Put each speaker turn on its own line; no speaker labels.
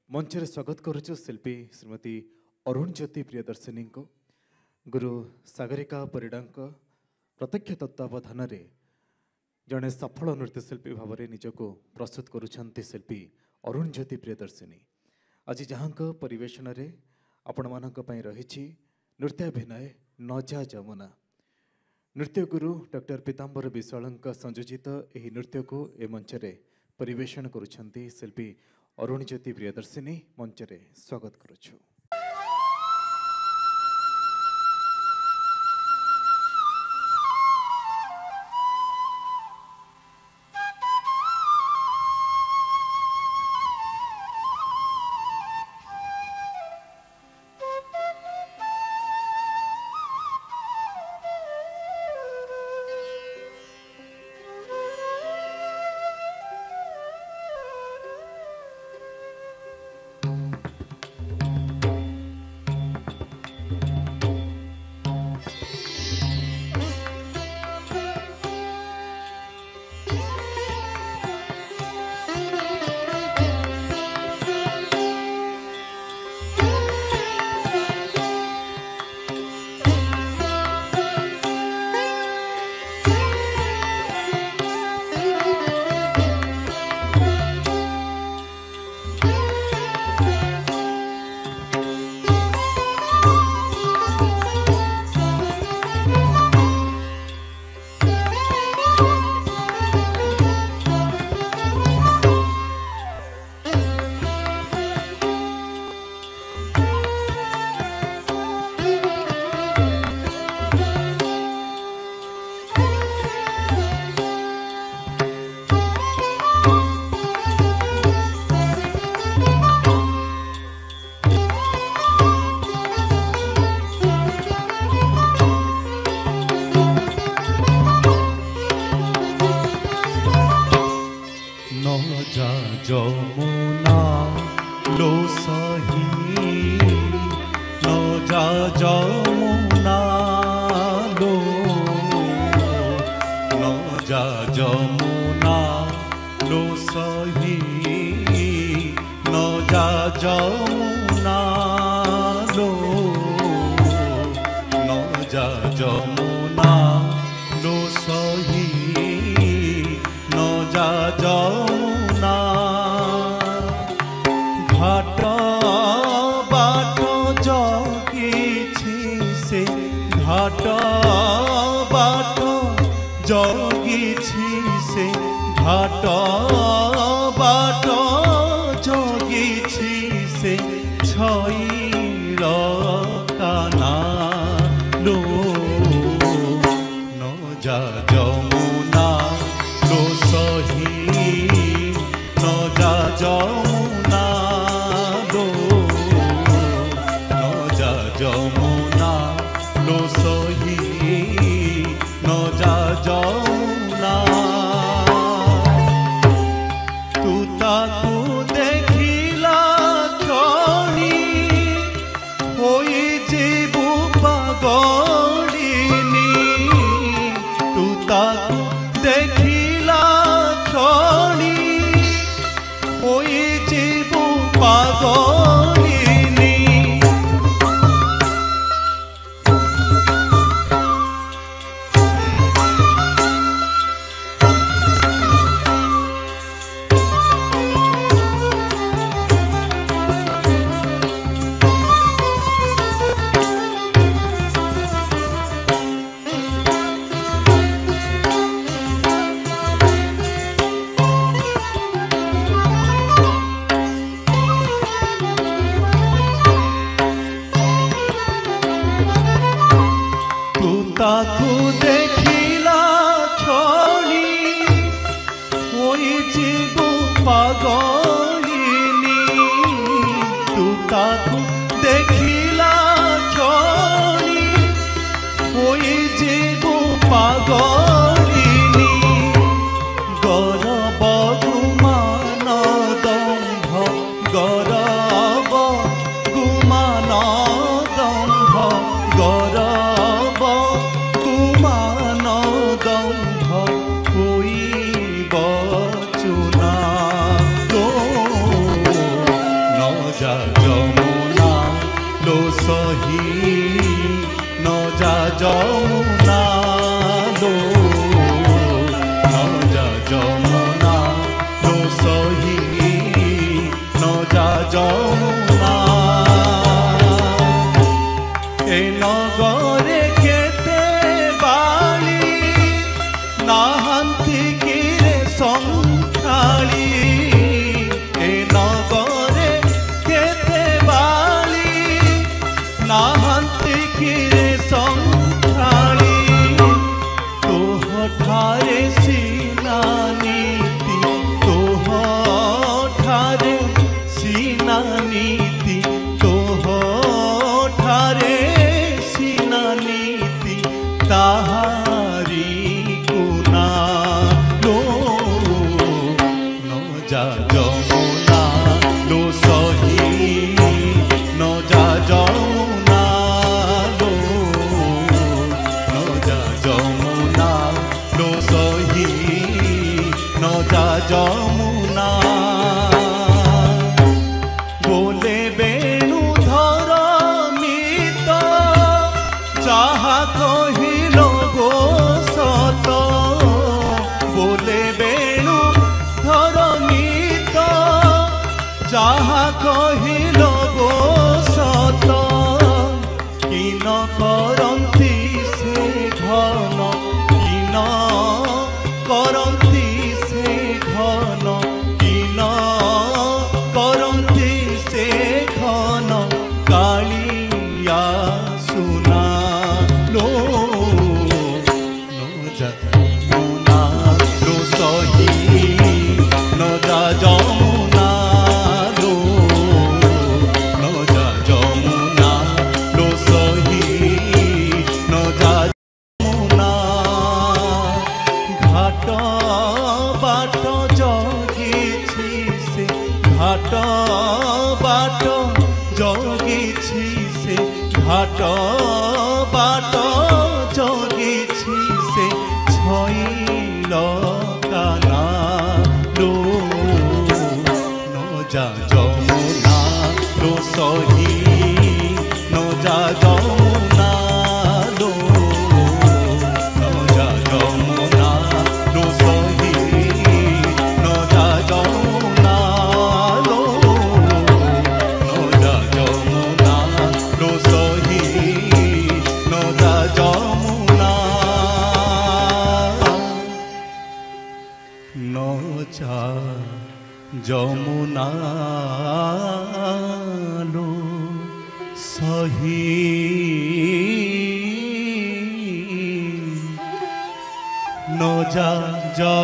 मंच रे स्वागत करुचु शिल्पी श्रीमती अरुण ज्योति प्रियदर्शिनी को गुरु सागरिका परिडा प्रत्यक्ष तत्वावधान रे जड़े सफल नृत्यशिल्पी भाव में निजक प्रस्तुत करुछंती शिल्पी अरुण ज्योति प्रियदर्शिनी। आज जहाँ परिवेशन रे आपण मानक पई रही नृत्याभिनय नजा जमुना। नृत्य गुरु डॉक्टर पीताम्बर विश्वाल संयोजित यह नृत्य को ए मंच रे परिवेशन करुछंती शिल्पी अरुण ज्योति प्रियदर्शिनी। मंच रे स्वागत करुछु।
जमुना लो सही नौजा जमुना लो नौजा जमुना लो सही नौजा जमुना लो नौजा जमुना लो सही नौजा जमुना घाट बाट जगिछि से घाट बाट जगिछि से घाट बाट जगिछि से छईर काना लो नौजा जमुना लो सही नौजा जमुना लो नौजा जमुना लो सही नौजा जमुना तू ताकू देखिला क्षणी होई जीवु पागलिनी तू ताकू देखिला क्षणी होई जीवु पागलिनी ताकू देखिला क्षणी होई जीवु पागलिनी तू ताकू देखिला क्षणी होई जीवु पागलिनी गौरव गुमान दम्भ गौरव गुमान दम्भ गौरव गुमान दम्भ होई बचुना लो যা যমুনা লো সহি ন যা যমুনা লো ন যা যমুনা লো সহি ন যা যমুনা এ নগরে কেতে বালি নাহান্তি কিরে সংখ্যালি এ নগরে কেতে বালি নাহান্তি কিরে সংখ্যালি তোহঠারে সিনা নীতি তোহঠারে সিনা নীতি তোহঠারে সিনা নীতি তাহারি গুণা লো ন যা যমুনা লো সহি ন যা যমুনা লো ন যা যমুনা লো সহি ন যা যমুনা বলে বেণু ধর মিত যাহা কহিল গো সত বলে বেণু ধর মিত যাহা কহিল গো সত কিন করন্তি সে ঘন কিন করন্তি সে ঘন কিন করন্তি সে ঘন কালিয়া সুনা লো ন যা যমুনা লো সহি ন যা যমুনা লো ন যা যমুনা লো সহি ন যা যমুনা ঘাট বাট জগিছি সে ঘাট বাট জগিছি সে ঘাট বাট জগিছি সে ছইল কানা লো ন যা যমুনা লো সহি ন যা যমুনা লো ন যা যমুনা লো সহি ন যা যমুনা লো ন যা যমুনা লো সহি ন যা যমুনা ন যা যমুনা লো সহি ন যা